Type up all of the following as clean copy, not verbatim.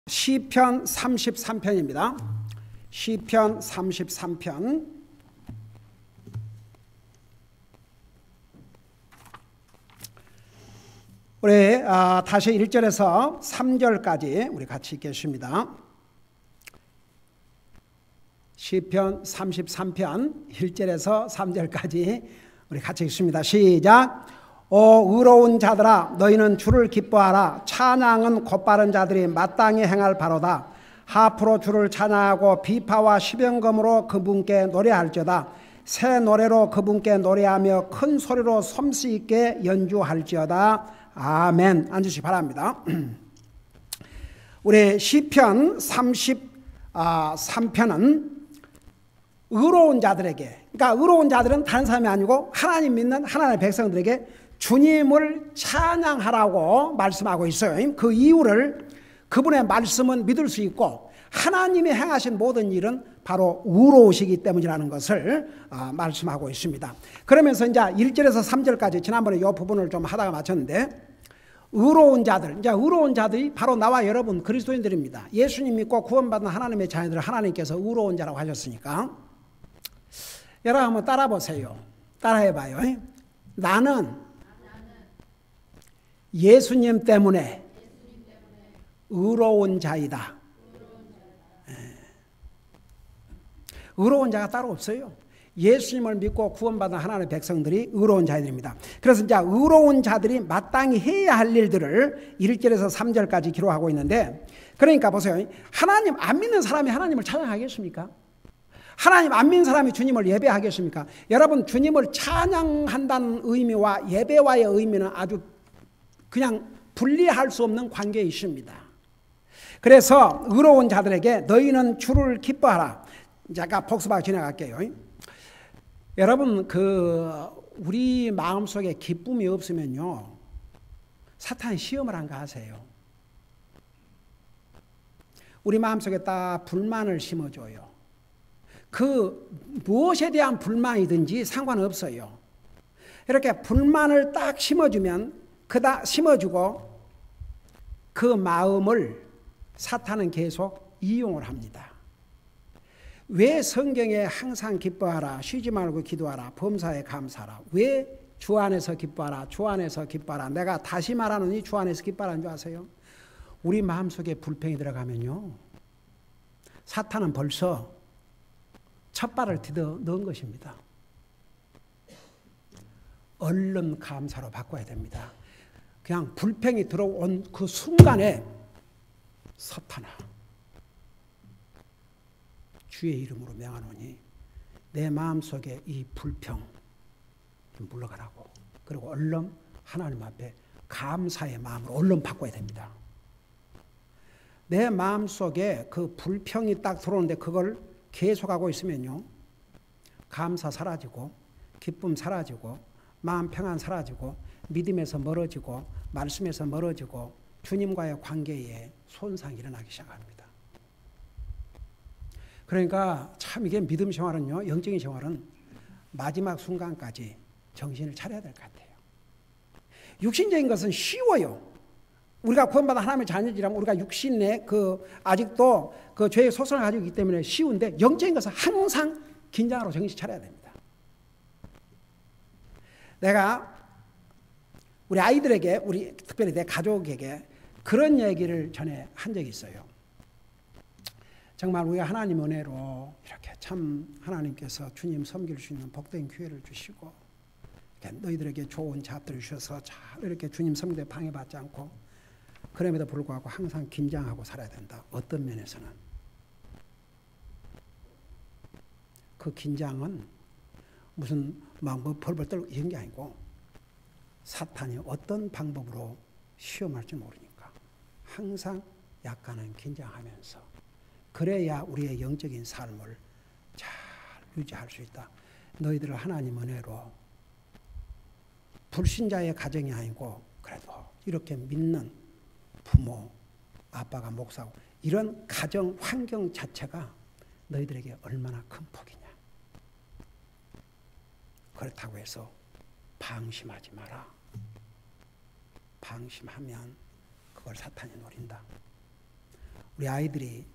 시편 33편입니다. 시편 33편. 우리 다시 1절에서 3절까지 우리 같이 읽겠습니다. 시편 33편 1절에서 3절까지 우리 같이 읽습니다. 시작. 오 의로운 자들아 너희는 주를 기뻐하라. 찬양은 곧바른 자들이 마땅히 행할 바로다. 하프로 주를 찬양하고 비파와 시병금으로 그분께 노래할지어다. 새 노래로 그분께 노래하며 큰 소리로 솜씨 있게 연주할지어다. 아멘. 앉으시기 바랍니다. 우리 시편 33편은 의로운 자들에게, 그러니까 의로운 자들은 다른 사람이 아니고 하나님 믿는 하나님의 백성들에게 주님을 찬양하라고 말씀하고 있어요. 그 이유를, 그분의 말씀은 믿을 수 있고 하나님이 행하신 모든 일은 바로 의로우시기 때문이라는 것을 말씀하고 있습니다. 그러면서 이제 1절에서 3절까지 지난번에 이 부분을 좀 하다가 마쳤는데, 의로운 자들, 이제 의로운 자들이 바로 나와 여러분 그리스도인들입니다. 예수님 믿고 구원받은 하나님의 자녀들을 하나님께서 의로운 자라고 하셨으니까 여러분 한번 따라 보세요. 따라해봐요. 나는 예수님 때문에 의로운 자이다. 의로운 자가 따로 없어요. 예수님을 믿고 구원받은 하나님의 백성들이 의로운 자들입니다. 그래서 이제 의로운 자들이 마땅히 해야 할 일들을 1절에서 3절까지 기록하고 있는데, 그러니까 보세요. 하나님 안 믿는 사람이 하나님을 찬양하겠습니까? 하나님 안 믿는 사람이 주님을 예배하겠습니까? 여러분, 주님을 찬양한다는 의미와 예배와의 의미는 아주 그냥 분리할 수 없는 관계에 있습니다. 그래서 의로운 자들에게 너희는 주를 기뻐하라. 잠깐 복습하고 지나갈게요. 여러분, 우리 마음속에 기쁨이 없으면요, 사탄이 시험을 한가 하세요. 우리 마음속에 딱 불만을 심어줘요. 무엇에 대한 불만이든지 상관없어요. 이렇게 불만을 딱 심어주면 심어주고 그 마음을 사탄은 계속 이용을 합니다. 왜 성경에 항상 기뻐하라, 쉬지 말고 기도하라, 범사에 감사하라, 왜 주 안에서 기뻐하라, 주 안에서 기뻐하라, 내가 다시 말하노니 주 안에서 기뻐하라는 줄 아세요? 우리 마음속에 불평이 들어가면요, 사탄은 벌써 첫 발을 디뎌 넣은 것입니다. 얼른 감사로 바꿔야 됩니다. 그냥 불평이 들어온 그 순간에 사탄아, 주의 이름으로 명하노니 내 마음속에 이 불평 좀 물러가라고. 그리고 얼른 하나님 앞에 감사의 마음으로 얼른 바꿔야 됩니다. 내 마음속에 그 불평이 딱 들어오는데 그걸 계속하고 있으면요, 감사 사라지고 기쁨 사라지고 마음 평안 사라지고 믿음에서 멀어지고 말씀에서 멀어지고 주님과의 관계에 손상이 일어나기 시작합니다. 그러니까 참 이게 믿음 생활은요, 영적인 생활은 마지막 순간까지 정신을 차려야 될 것 같아요. 육신적인 것은 쉬워요. 우리가 구원받은 하나님의 자녀들이라면 우리가 육신에 아직도 죄의 소성을 가지고 있기 때문에 쉬운데, 영적인 것은 항상 긴장하고 정신 차려야 됩니다. 내가 우리 아이들에게, 특별히 내 가족에게 그런 얘기를 전에 한 적이 있어요. 정말 우리가 하나님 은혜로 이렇게 참 하나님께서 주님 섬길 수 있는 복된 기회를 주시고 이렇게 너희들에게 좋은 잡들을 주셔서 잘 이렇게 주님 섬기되 방해받지 않고, 그럼에도 불구하고 항상 긴장하고 살아야 된다. 어떤 면에서는 그 긴장은 무슨 벌벌 떨고 이런 게 아니고 사탄이 어떤 방법으로 시험할지 모르니까 항상 약간은 긴장하면서, 그래야 우리의 영적인 삶을 잘 유지할 수 있다. 너희들을 하나님 은혜로 불신자의 가정이 아니고 그래도 이렇게 믿는 부모, 아빠가 목사고 이런 가정 환경 자체가 너희들에게 얼마나 큰 복이냐. 그렇다고 해서 방심하지 마라. 방심하면 그걸 사탄이 노린다. 우리 아이들이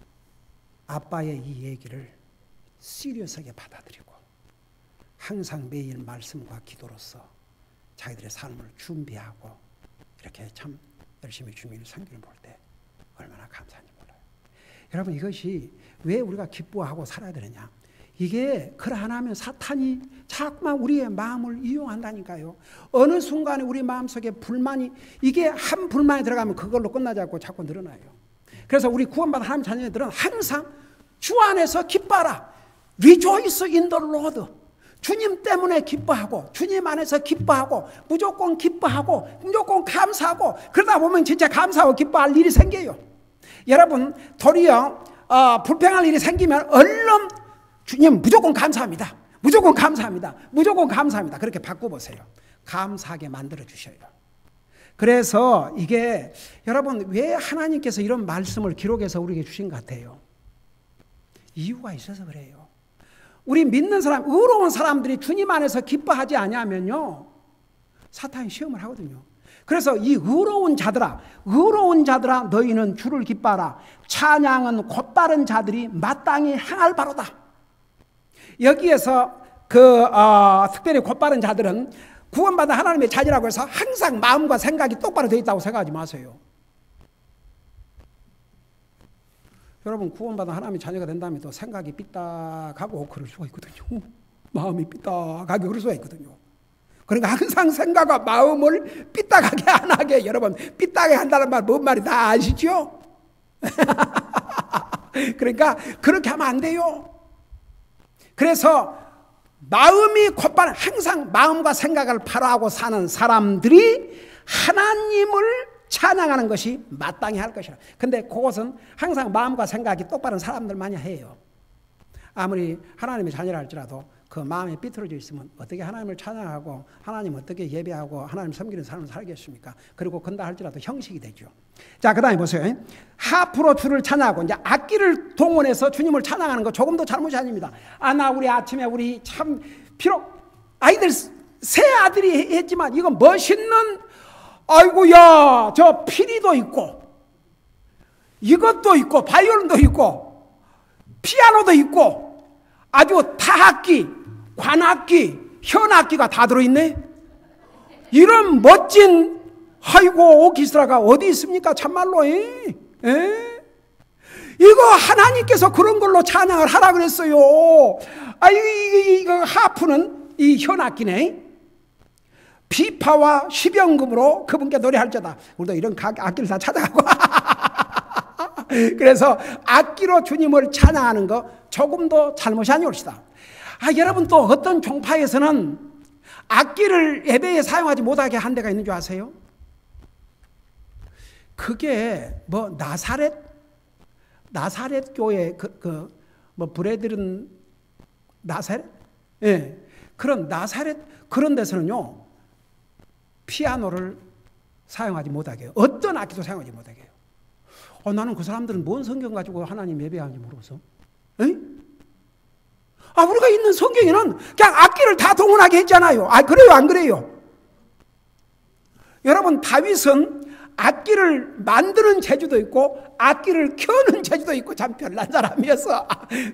아빠의 이 얘기를 시리어스하게 받아들이고 항상 매일 말씀과 기도로서 자기들의 삶을 준비하고 이렇게 참 열심히 주님을 섬기는 볼 때 얼마나 감사한지 몰라요. 여러분, 이것이 왜 우리가 기뻐하고 살아야 되느냐? 이게 그러하나 하면 사탄이 자꾸만 우리의 마음을 이용한다니까요. 어느 순간에 우리 마음속에 불만이, 이게 한 불만이 들어가면 그걸로 끝나지 않고 자꾸 늘어나요. 그래서 우리 구원받은 하나님 자녀들은 항상 주 안에서 기뻐하라. Rejoice in the Lord. 주님 때문에 기뻐하고 주님 안에서 기뻐하고 무조건 기뻐하고 무조건 감사하고 그러다 보면 진짜 감사하고 기뻐할 일이 생겨요. 여러분, 도리어 불평할 일이 생기면 얼른 주님 무조건 감사합니다. 무조건 감사합니다. 무조건 감사합니다. 그렇게 바꿔보세요. 감사하게 만들어 주셔요. 그래서 이게 여러분, 왜 하나님께서 이런 말씀을 기록해서 우리에게 주신 것 같아요? 이유가 있어서 그래요. 우리 믿는 사람, 의로운 사람들이 주님 안에서 기뻐하지 아니하면요, 사탄이 시험을 하거든요. 그래서 이 의로운 자들아 너희는 주를 기뻐하라. 찬양은 곧바른 자들이 마땅히 행할 바로다. 여기에서 특별히 곧바른 자들은 구원받은 하나님의 자녀라고 해서 항상 마음과 생각이 똑바로 되어 있다고 생각하지 마세요. 여러분, 구원받은 하나님의 자녀가 된다면 또 생각이 삐딱하고 그럴 수가 있거든요. 마음이 삐딱하게 그럴 수가 있거든요. 그러니까 항상 생각과 마음을 삐딱하게 안 하게, 여러분, 삐딱하게 한다는 말 뭔 말이 다 아시죠? 그러니까 그렇게 하면 안 돼요. 그래서 마음이 곧바른, 항상 마음과 생각을 바로하고 사는 사람들이 하나님을 찬양하는 것이 마땅히 할 것이라. 근데 그것은 항상 마음과 생각이 똑바른 사람들만이 해요. 아무리 하나님의 자녀라 할지라도 그 마음이 삐뚤어져 있으면 어떻게 하나님을 찬양하고 하나님 어떻게 예배하고 하나님 섬기는 삶을 살겠습니까? 그리고 건다 할지라도 형식이 되죠. 자, 그 다음에 보세요. 하프로 주를 찬양하고 이제 악기를 동원해서 주님을 찬양하는 거 조금도 잘못이 아닙니다. 나 우리 아침에 우리 참 비록 아이들 새 아들이 했지만 이건 멋있는, 아이고야, 저 피리도 있고 이것도 있고 바이올린도 있고 피아노도 있고 아주 타악기, 관악기, 현악기가 다 들어있네. 이런 멋진, 아이고, 오케스트라가 어디 있습니까? 참말로. 이거 하나님께서 그런 걸로 찬양을 하라 그랬어요. 이거 하프는 이 현악기네. 비파와 시병금으로 그분께 노래할지어다. 우리도 이런 악기를 다 찾아가고 그래서 악기로 주님을 찬양하는 거 조금도 잘못이 아니옵시다. 여러분, 또 어떤 종파에서는 악기를 예배에 사용하지 못하게 한 데가 있는 줄 아세요? 그게 뭐 나사렛 교회 브레들은 나사렛? 예. 그런 나사렛 그런 데서는요, 피아노를 사용하지 못하게 해요. 어떤 악기도 사용하지 못하게 해요. 나는 그 사람들은 뭔 성경 가지고 하나님 예배하는지 모르겠어. 우리가 있는 성경에는 그냥 악기를 다 동원하게 했잖아요. 그래요, 안 그래요? 여러분, 다윗은 악기를 만드는 재주도 있고 악기를 켜는 재주도 있고 참 별난 사람이었어.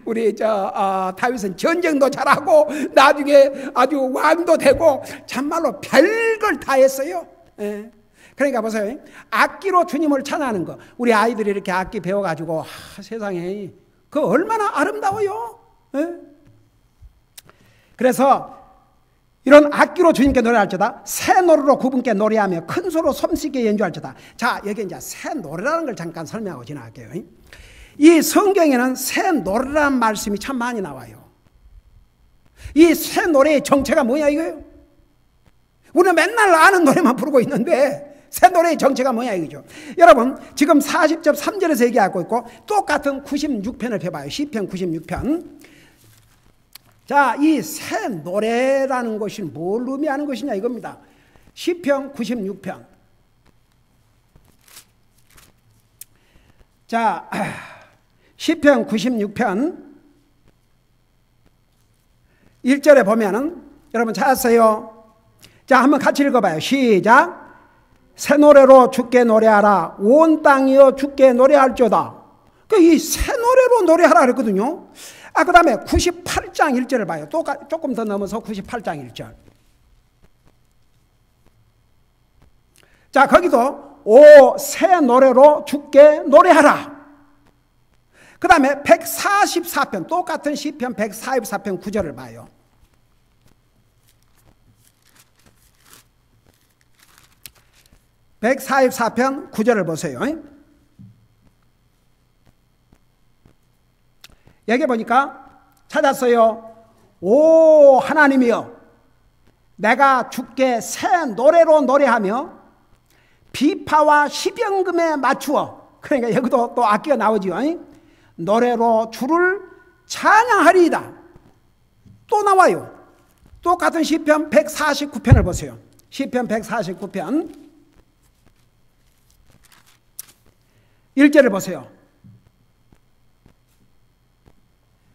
우리 다윗은 전쟁도 잘하고 나중에 아주 왕도 되고 참말로 별걸 다 했어요. 예. 그러니까 보세요. 악기로 주님을 찬양하는 거. 우리 아이들이 이렇게 악기 배워가지고 세상에 그 얼마나 아름다워요. 예? 그래서 이런 악기로 주님께 노래할지어다. 새 노래로 그분께 노래하며 큰 소로 섬시게 연주할지어다. 자, 여기 이제 새 노래라는 걸 잠깐 설명하고 지나갈게요. 이 성경에는 새 노래라는 말씀이 참 많이 나와요. 이 새 노래의 정체가 뭐냐 이거예요? 우리는 맨날 아는 노래만 부르고 있는데 새 노래의 정체가 뭐냐 이거죠. 여러분, 지금 40절 3절에서 얘기하고 있고 똑같은 96편을 펴봐요. 시편 96편. 자, 이 새 노래라는 것이 뭘 의미하는 것이냐 이겁니다. 시편 96편. 자, 시편 96편 1절에 보면은 여러분 찾았어요? 자, 한번 같이 읽어봐요. 시작. 새 노래로 주께 노래하라. 온 땅이여 주께 노래할지어다. 이 새 노래로 노래하라 그랬거든요. 그 다음에 98장 1절을 봐요. 또 조금 더 넘어서 98장 1절. 자, 거기도 오, 새 노래로 주께 노래하라. 그 다음에 144편, 똑같은 시편 144편 9절을 봐요. (144편) 9절을 보세요. 여기 보니까 찾았어요. 오 하나님이여, 내가 주께 새 노래로 노래하며 비파와 시병금에 맞추어, 그러니까 여기도 또 악기가 나오지요. 노래로 주를 찬양하리이다. 또 나와요. 똑같은 시편 149편을 보세요. 시편 149편 1절을 보세요.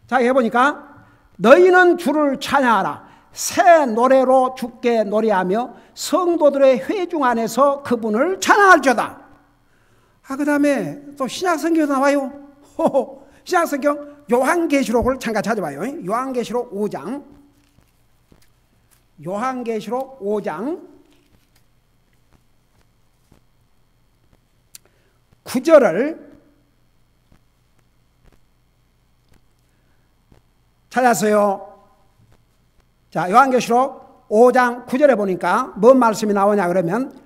자, 여기 보니까 너희는 주를 찬양하라. 새 노래로 주께 노래하며 성도들의 회중 안에서 그분을 찬양할지어다. 그 다음에 또 신약성경에도 나와요. 신약성경 요한계시록을 잠깐 찾아봐요. 요한계시록 5장. 요한계시록 5장 9절을 찾았어요. 자, 요한계시록 5장 9절에 보니까 뭔 말씀이 나오냐 그러면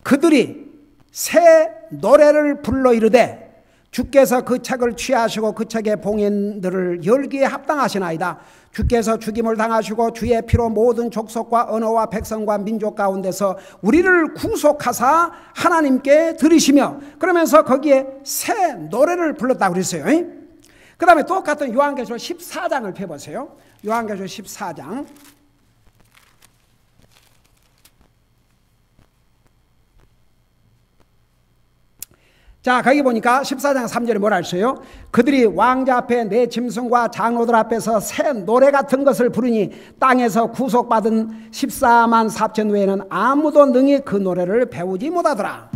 그들이 새 노래를 불러 이르되 주께서 그 책을 취하시고 그 책의 봉인들을 열기에 합당하시나이다. 주께서 죽임을 당하시고 주의 피로 모든 족속과 언어와 백성과 민족 가운데서 우리를 구속하사 하나님께 드리시며, 그러면서 거기에 새 노래를 불렀다고 그랬어요. 그 다음에 똑같은 요한계시록 14장을 펴보세요. 요한계시록 14장. 자, 거기 보니까 14장 3절에 뭐라 했어요? 그들이 왕자 앞에 내 짐승과 장로들 앞에서 새 노래 같은 것을 부르니 땅에서 구속받은 14만 4천 외에는 아무도 능히 그 노래를 배우지 못하더라.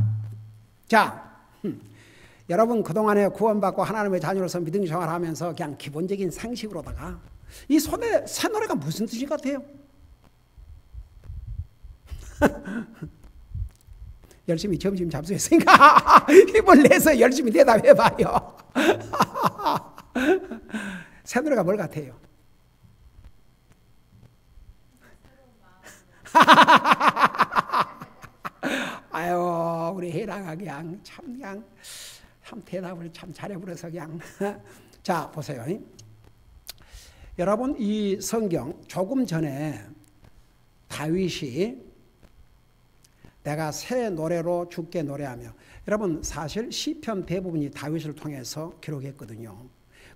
자, 여러분 그동안에 구원받고 하나님의 자녀로서 믿음 생활하면서 그냥 기본적인 상식으로다가 이 새 노래가 무슨 뜻인 것 같아요? 열심히 점심 잡수했으니까 힘을 내서 열심히 대답해봐요. 새 노래가 뭘 같아요? 아유, 우리 혜랑아 그냥 참 대답을 참 잘해버려서 그냥. 자, 보세요. 여러분 이 성경 조금 전에 다윗이 내가 새 노래로 주께 노래하며, 여러분 사실 시편 대부분이 다윗을 통해서 기록했거든요.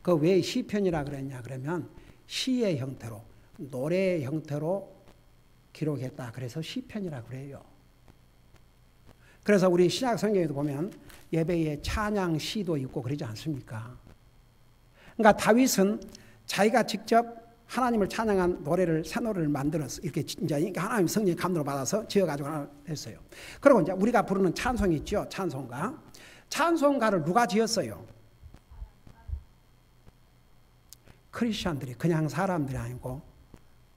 그 왜 시편이라 그랬냐 그러면 시의 형태로, 노래의 형태로 기록했다. 그래서 시편이라 그래요. 그래서 우리 신약 성경에도 보면 예배에 찬양 시도 있고 그러지 않습니까? 그러니까 다윗은 자기가 직접 하나님을 찬양한 노래를, 새 노래를 만들어서 이렇게 이제 하나님 성령의 감동을 받아서 지어가지고 하나 했어요. 그리고 이제 우리가 부르는 찬송이 있죠. 찬송가. 찬송가를 누가 지었어요? 크리스천들이, 그냥 사람들이 아니고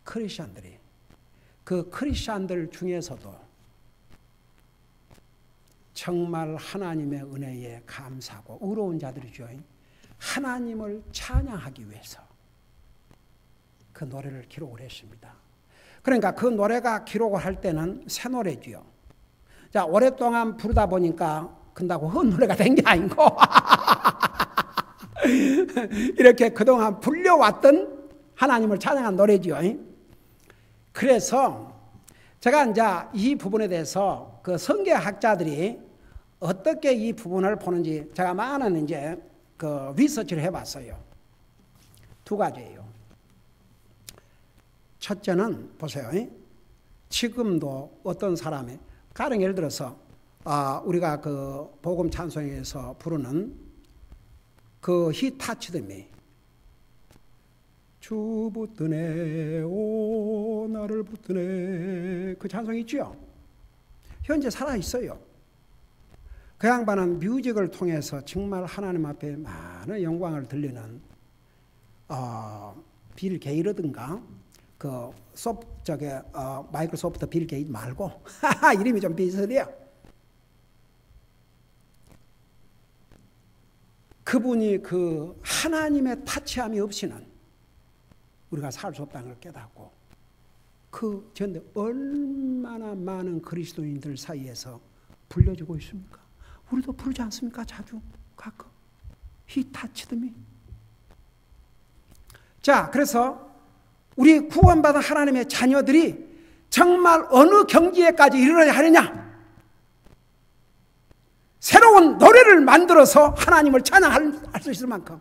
크리스천들이. 그 크리스천들 중에서도 정말 하나님의 은혜에 감사하고 의로운 자들이죠. 하나님을 찬양하기 위해서 그 노래를 기록을 했습니다. 그러니까 그 노래가 기록을 할 때는 새 노래지요. 자, 오랫동안 부르다 보니까 근다고 헛 노래가 된 게 아니고 이렇게 그동안 불려왔던 하나님을 찬양한 노래지요. 그래서 제가 이제 이 부분에 대해서 그 성경학자들이 어떻게 이 부분을 보는지 제가 많은 이제 그 리서치를 해봤어요. 두 가지예요. 첫째는 보세요. 지금도 어떤 사람이, 가령 예를 들어서 우리가 그 복음 찬송에서 부르는 그 He touched me, 주 붙드네 오 나를 붙드네, 그 찬송이 있죠. 현재 살아있어요. 그 양반은 뮤직을 통해서 정말 하나님 앞에 많은 영광을 들리는 빌 게이츠든가 그 마이크로소프트 빌 게이츠 말고 이름이 좀 비슷해요. 그분이 그 하나님의 타치함이 없이는 우리가 살 수 없다는 걸 깨닫고 그런데 얼마나 많은 그리스도인들 사이에서 불려지고 있습니까? 우리도 부르지 않습니까? 자주 가끔 He touched me. 자, 그래서 우리 구원받은 하나님의 자녀들이 정말 어느 경지에까지 이르러야 하느냐? 새로운 노래를 만들어서 하나님을 찬양할 수 있을 만큼.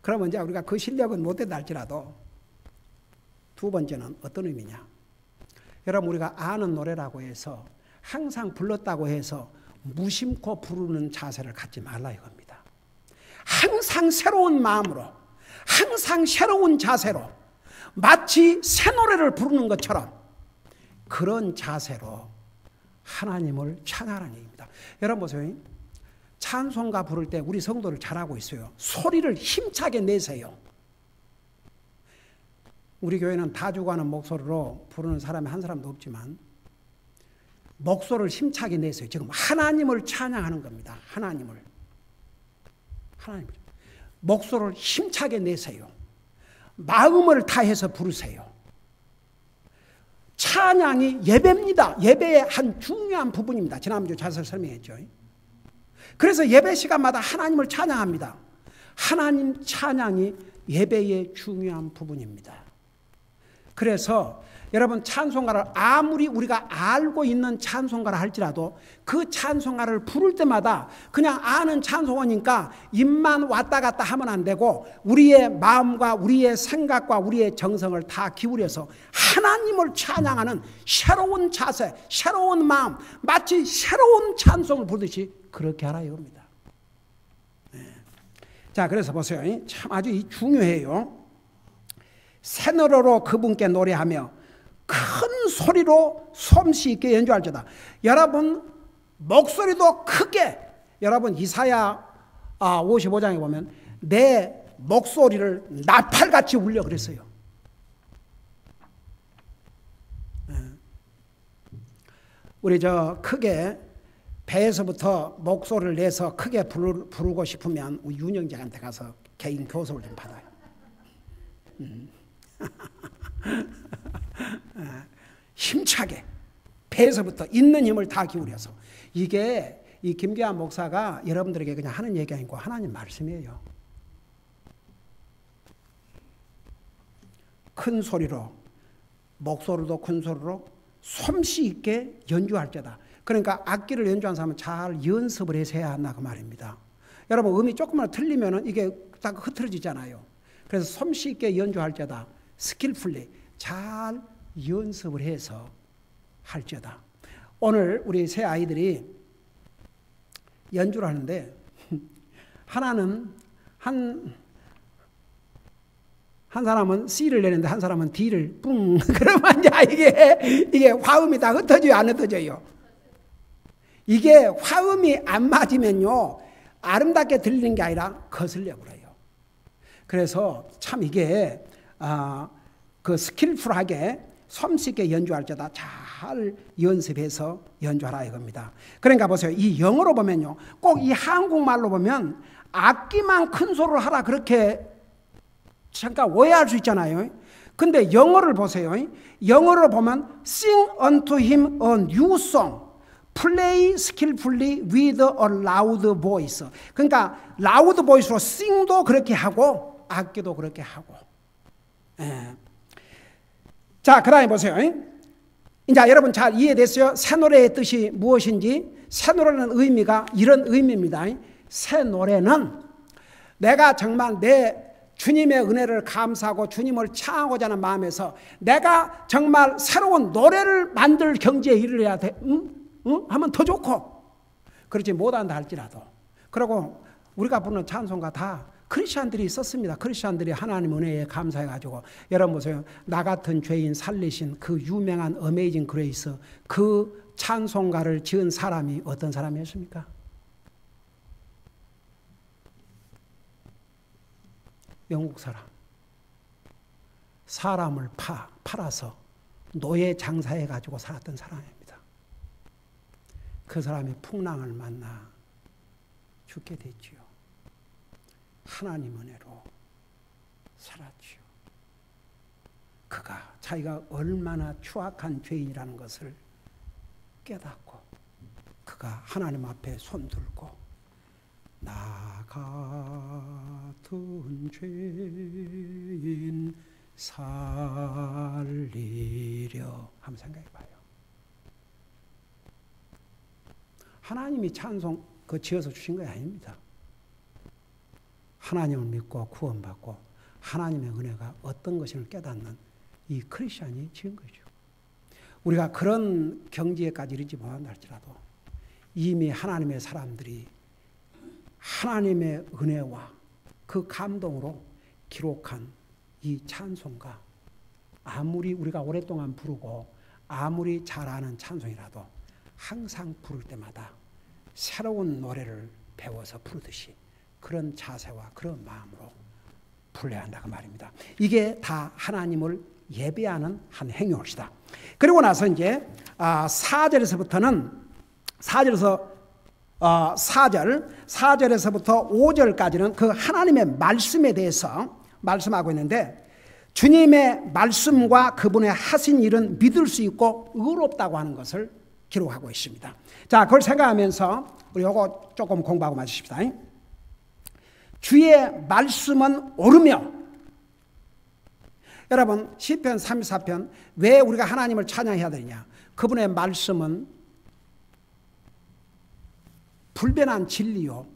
그러면 이제 우리가 그 실력은 못된다 할지라도 두 번째는 어떤 의미냐? 여러분, 우리가 아는 노래라고 해서 항상 불렀다고 해서 무심코 부르는 자세를 갖지 말라 이겁니다. 항상 새로운 마음으로, 항상 새로운 자세로, 마치 새 노래를 부르는 것처럼 그런 자세로 하나님을 찬양하는 얘기입니다. 여러분 보세요. 찬송가 부를 때 우리 성도를 잘하고 있어요. 소리를 힘차게 내세요. 우리 교회는 다 죽어가는 목소리로 부르는 사람이 한 사람도 없지만 목소리를 힘차게 내세요. 지금 하나님을 찬양하는 겁니다. 하나님을. 목소리를 힘차게 내세요. 마음을 다해서 부르세요. 찬양이 예배입니다. 예배의 한 중요한 부분입니다. 지난주 자세히 설명했죠. 그래서 예배 시간마다 하나님을 찬양합니다. 하나님 찬양이 예배의 중요한 부분입니다. 그래서 여러분, 찬송가를 아무리 우리가 알고 있는 찬송가를 할지라도 그 찬송가를 부를 때마다 그냥 아는 찬송어니까 입만 왔다 갔다 하면 안 되고 우리의 마음과 우리의 생각과 우리의 정성을 다 기울여서 하나님을 찬양하는 새로운 자세, 새로운 마음, 마치 새로운 찬송을 부르듯이 그렇게 하라 이겁니다. 자, 그래서 보세요. 참 아주 중요해요. 새 노래로 그분께 노래하며 큰 소리로 솜씨 있게 연주할지어다. 여러분, 목소리도 크게, 여러분 이사야 55장에 보면 내 목소리를 나팔같이 울려 그랬어요. 우리 크게 배에서부터 목소리를 내서 크게 부르고 싶으면 우리 윤영재한테 가서 개인 교섭을 좀 받아요. 힘차게 배에서부터 있는 힘을 다 기울여서. 이게 이 김계환 목사가 여러분들에게 그냥 하는 얘기 아니고 하나님 말씀이에요. 큰 소리로, 목소리도 큰 소리로 솜씨 있게 연주할 때다. 그러니까 악기를 연주하는 사람은 잘 연습을 해서 해야 한다 그 말입니다. 여러분, 음이 조금만 틀리면 이게 딱 흐트러지잖아요. 그래서 솜씨 있게 연주할 때다. 스킬풀리 잘 연습을 해서 할지어다. 오늘 우리 새 아이들이 연주를 하는데 하나는 한 사람은 C를 내는데 한 사람은 D를 뿡 그러면 이제 이게 화음이 다 흩어져요, 안 흩어져요? 이게 화음이 안 맞으면요 아름답게 들리는 게 아니라 거슬려 버려요. 그래서 참 이게 그 스킬풀하게 솜씨있게 연주할 때다 잘 연습해서 연주하라 이겁니다. 그러니까 보세요. 이 영어로 보면요. 꼭 이 한국말로 보면 악기만 큰 소리로 하라 그렇게 잠깐 오해할 수 있잖아요. 근데 영어를 보세요. 영어로 보면 Sing unto him a new song. Play skillfully with a loud voice. 그러니까 loud voice로 sing도 그렇게 하고 악기도 그렇게 하고. 자, 그 다음에 보세요. 이제 여러분 잘 이해됐어요? 새 노래의 뜻이 무엇인지. 새 노래는 의미가 이런 의미입니다. 새 노래는 내가 정말 내 주님의 은혜를 감사하고 주님을 찬양하고자 하는 마음에서 내가 정말 새로운 노래를 만들 경지에 이르러야 돼. 하면 더 좋고. 그렇지 못한다 할지라도. 그리고 우리가 부르는 찬송가 다 크리스찬들이 썼습니다. 크리스찬들이 하나님 은혜에 감사해가지고. 여러분 보세요. 나 같은 죄인 살리신 그 유명한 어메이징 그레이스, 그 찬송가를 지은 사람이 어떤 사람이었습니까? 영국 사람. 사람을 팔아서 노예 장사해가지고 살았던 사람입니다. 그 사람이 풍랑을 만나 죽게 됐지요. 하나님 은혜로 살았지요. 그가 자기가 얼마나 추악한 죄인이라는 것을 깨닫고 그가 하나님 앞에 손들고 나 같은 죄인 살리려 한번 생각해 봐요. 하나님이 찬송 지어서 주신 거 아닙니다. 하나님을 믿고 구원받고 하나님의 은혜가 어떤 것을 깨닫는 이 크리스천이 지은 거죠. 우리가 그런 경지에까지 이르지 못한다 할지라도 이미 하나님의 사람들이 하나님의 은혜와 그 감동으로 기록한 이 찬송가, 아무리 우리가 오랫동안 부르고 아무리 잘 아는 찬송이라도 항상 부를 때마다 새로운 노래를 배워서 부르듯이 그런 자세와 그런 마음으로 불러야 한다고 말입니다. 이게 다 하나님을 예배하는 한 행위입니다. 그리고 나서 이제 4절에서부터는 4절에서부터 5절까지는 그 하나님의 말씀에 대해서 말씀하고 있는데 주님의 말씀과 그분의 하신 일은 믿을 수 있고 의롭다고 하는 것을 기록하고 있습니다. 자, 그걸 생각하면서 우리 이거 조금 공부하고 마십시다. 주의 말씀은 옳으며, 여러분 시편 34편 왜 우리가 하나님을 찬양해야 되느냐? 그분의 말씀은 불변한 진리요,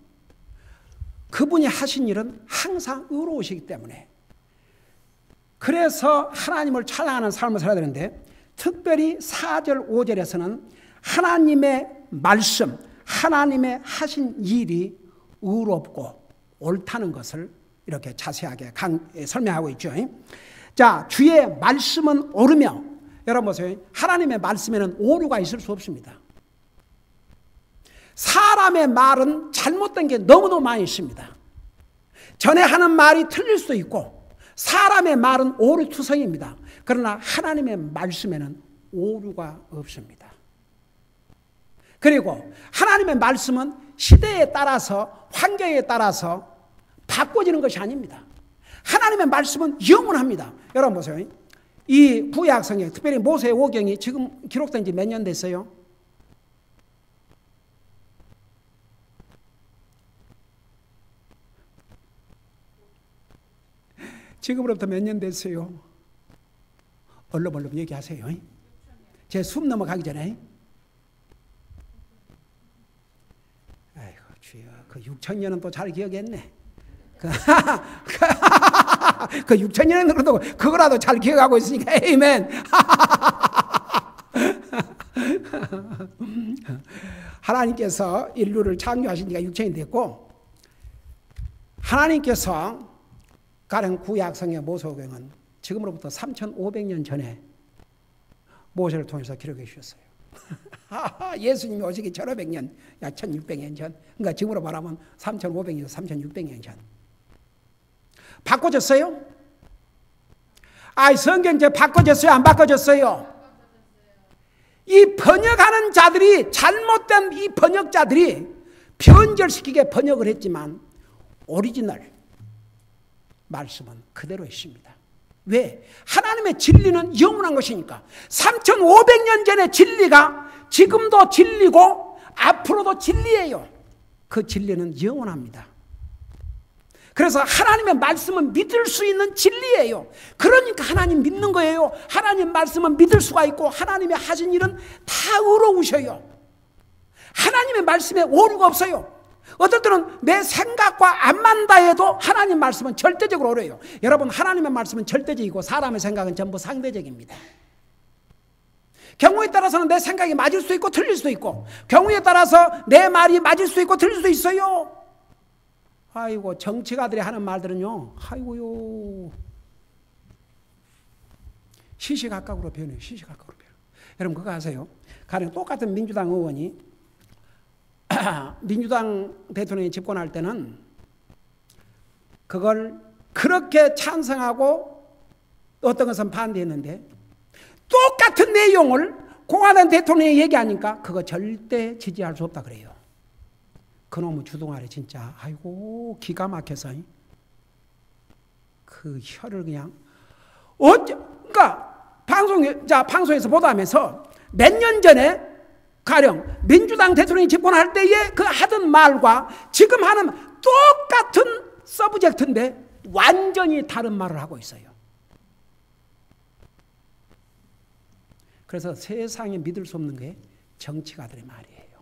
그분이 하신 일은 항상 의로우시기 때문에 그래서 하나님을 찬양하는 삶을 살아야 되는데, 특별히 4절 5절에서는 하나님의 말씀, 하나님의 하신 일이 의롭고 옳다는 것을 이렇게 자세하게 설명하고 있죠. 자, 주의 말씀은 옳으며, 여러분 보세요. 하나님의 말씀에는 오류가 있을 수 없습니다. 사람의 말은 잘못된 게 너무너무 많이 있습니다. 전에 하는 말이 틀릴 수도 있고 사람의 말은 오류투성입니다. 그러나 하나님의 말씀에는 오류가 없습니다. 그리고 하나님의 말씀은 시대에 따라서 환경에 따라서 바꿔지는 것이 아닙니다. 하나님의 말씀은 영원합니다. 여러분 보세요. 이 구약성경, 특별히 모세의 오경이 지금 기록된 지 몇 년 됐어요? 지금으로부터 몇 년 됐어요? 얼른 얘기하세요. 제 숨 넘어가기 전에. 아이고 주여, 그 6,000년은 또 잘 기억했네. 그 6,000년은 그래도 그거라도 잘 기억하고 있으니까 에이멘. 하나님께서 인류를 창조하신 지가 6,000이 됐고, 하나님께서 가령 구약성경 모세오경은 지금으로부터 3,500년 전에 모세를 통해서 기록해 주셨어요. 예수님이 오시기 1,500년, 약 1,600년 전. 그러니까 지금으로 말하면 3,500년, 3,600년 전. 바꿔졌어요? 성경제 바꿔졌어요? 안 바꿔졌어요? 이 번역하는 자들이, 잘못된 이 번역자들이 변절시키게 번역을 했지만 오리지널 말씀은 그대로 있습니다. 왜? 하나님의 진리는 영원한 것이니까. 3,500년 전의 진리가 지금도 진리고 앞으로도 진리예요. 그 진리는 영원합니다. 그래서 하나님의 말씀은 믿을 수 있는 진리예요. 그러니까 하나님 믿는 거예요. 하나님 말씀은 믿을 수가 있고 하나님의 하신 일은 다 의로우셔요. 하나님의 말씀에 오류가 없어요. 어떨 때는 내 생각과 안 맞다 해도 하나님 말씀은 절대적으로 옳아요. 여러분, 하나님의 말씀은 절대적이고 사람의 생각은 전부 상대적입니다. 경우에 따라서는 내 생각이 맞을 수도 있고 틀릴 수도 있고, 경우에 따라서 내 말이 맞을 수도 있고 틀릴 수도 있어요. 아이고, 정치가들이 하는 말들은요, 아이고요, 시시각각으로 변해요. 시시각각으로 변해요. 여러분 그거 아세요? 가령 똑같은 민주당 의원이 민주당 대통령이 집권할 때는 그걸 그렇게 찬성하고 어떤 것은 반대했는데 똑같은 내용을 공화당 대통령이 얘기하니까 그거 절대 지지할 수 없다 그래요. 그놈의 주둥아리 진짜 아이고 기가 막혀서 그 혀를 그냥 그러니까 방송에서 보도하면서 몇 년 전에 가령 민주당 대통령이 집권할 때에 그 하던 말과 지금 하는 똑같은 서브젝트인데 완전히 다른 말을 하고 있어요. 그래서 세상에 믿을 수 없는 게 정치가들의 말이에요.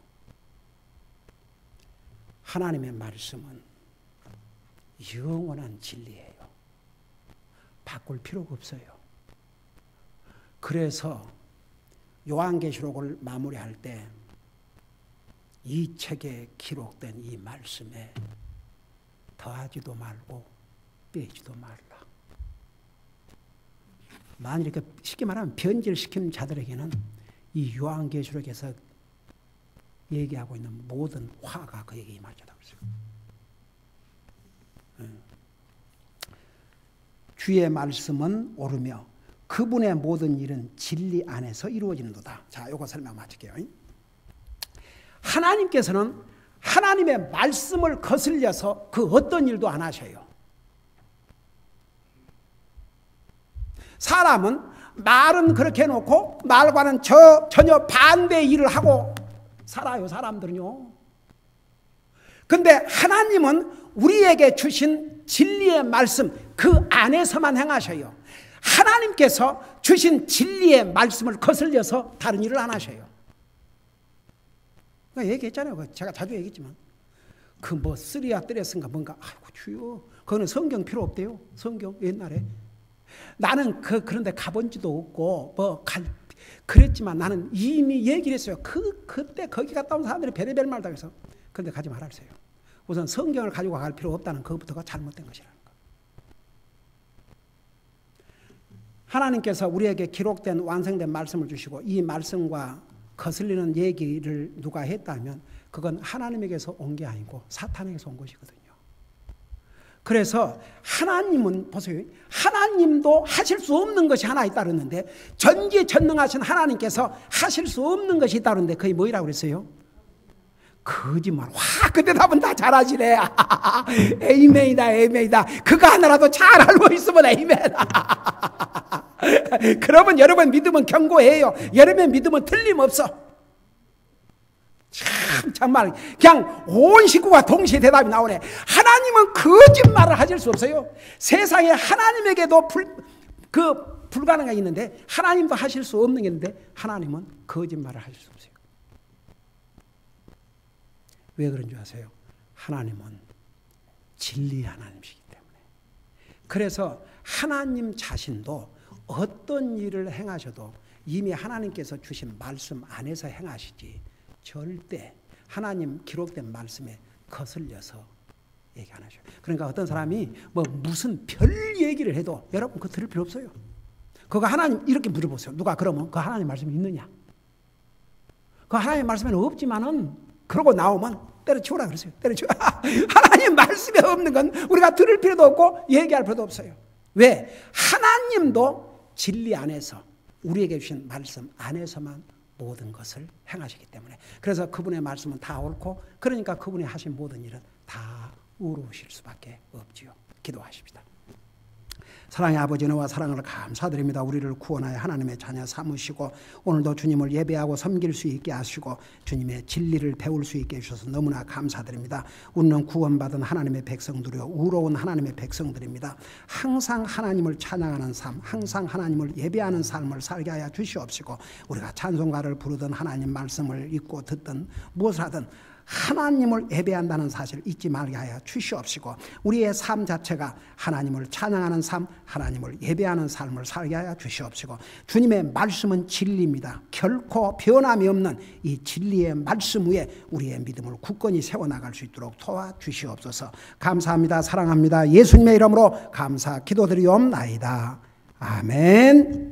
하나님의 말씀은 영원한 진리예요. 바꿀 필요가 없어요. 그래서 요한계시록을 마무리할 때 이 책에 기록된 이 말씀에 더하지도 말고 빼지도 말라. 만일 이렇게 쉽게 말하면 변질시키는 자들에게는 이 요한계시록에서 얘기하고 있는 모든 화가 그에게 임하리라 그랬어요. 주의 말씀은 옳으며 그분의 모든 일은 진리 안에서 이루어지는도다. 자, 요거 설명 마칠게요. 하나님께서는 하나님의 말씀을 거슬려서 그 어떤 일도 안 하셔요. 사람은 말은 그렇게 해놓고 말과는 전혀 반대의 일을 하고 살아요. 사람들은요. 근데 하나님은 우리에게 주신 진리의 말씀 그 안에서만 행하셔요. 하나님께서 주신 진리의 말씀을 거슬려서 다른 일을 안 하셔요. 얘기했잖아요. 제가 자주 얘기했지만 그 뭐 쓰리아 떼레스인가 뭔가 아이고 주여 그거는 성경 필요 없대요. 성경 옛날에 나는 그런데 가본 지도 없고 그랬지만 나는 이미 얘기를 했어요. 그때 거기 갔다 온 사람들이 별의별 말다 그래서 그런데 가지 말아주세요. 우선 성경을 가지고 갈 필요 없다는 그것부터가 잘못된 것이라는 거. 하나님께서 우리에게 기록된 완성된 말씀을 주시고 이 말씀과 거슬리는 얘기를 누가 했다면 그건 하나님에게서 온 게 아니고 사탄에게서 온 것이거든요. 그래서 하나님은 보세요. 하나님도 하실 수 없는 것이 하나 있다 그랬는데 전지전능하신 하나님께서 하실 수 없는 것이 있다 그랬는데 그게 뭐라고 그랬어요? 거짓말. 와, 그 대답은 다 잘하시네. 에이맨이다, 에이맨이다. 그거 하나라도 잘 알고 있으면 에이맨. 그러면 여러분 믿으면 견고해요. 여러분 믿으면 틀림없어. 정말 그냥 온 식구가 동시에 대답이 나오네. 하나님은 거짓말을 하실 수 없어요. 세상에 하나님에게도 불가능한 게 있는데 하나님도 하실 수 없는 게 있는데 하나님은 거짓말을 하실 수 없어요. 왜 그런 줄 아세요? 하나님은 진리 하나님이시기 때문에. 그래서 하나님 자신도 어떤 일을 행하셔도 이미 하나님께서 주신 말씀 안에서 행하시지 절대 하나님 기록된 말씀에 거슬려서 얘기 안 하셔요. 그러니까 어떤 사람이 무슨 별 얘기를 해도 여러분 그거 들을 필요 없어요. 그거 하나님 이렇게 물어보세요. 누가 그러면 그 하나님 말씀이 있느냐? 그 하나님 말씀에는 없지만은 그러고 나오면 때려치우라 그러세요. 때려치우. 하나님 말씀에 없는 건 우리가 들을 필요도 없고 얘기할 필요도 없어요. 왜? 하나님도 진리 안에서 우리에게 주신 말씀 안에서만 모든 것을 행하시기 때문에 그래서 그분의 말씀은 다 옳고 그러니까 그분이 하신 모든 일은 다 의로우실 수밖에 없지요. 기도하십시다. 사랑의 아버지 은혜와 사랑을 감사드립니다. 우리를 구원하여 하나님의 자녀 삼으시고 오늘도 주님을 예배하고 섬길 수 있게 하시고 주님의 진리를 배울 수 있게 해주셔서 너무나 감사드립니다. 우리는 구원받은 하나님의 백성들이요 의로운 하나님의 백성들입니다. 항상 하나님을 찬양하는 삶, 항상 하나님을 예배하는 삶을 살게 하여 주시옵시고 우리가 찬송가를 부르든 하나님 말씀을 읽고 듣든 무엇을 하든 하나님을 예배한다는 사실을 잊지 말게 하여 주시옵시고 우리의 삶 자체가 하나님을 찬양하는 삶, 하나님을 예배하는 삶을 살게 하여 주시옵시고 주님의 말씀은 진리입니다. 결코 변함이 없는 이 진리의 말씀 위에 우리의 믿음을 굳건히 세워나갈 수 있도록 도와주시옵소서. 감사합니다. 사랑합니다. 예수님의 이름으로 감사 기도드리옵나이다. 아멘.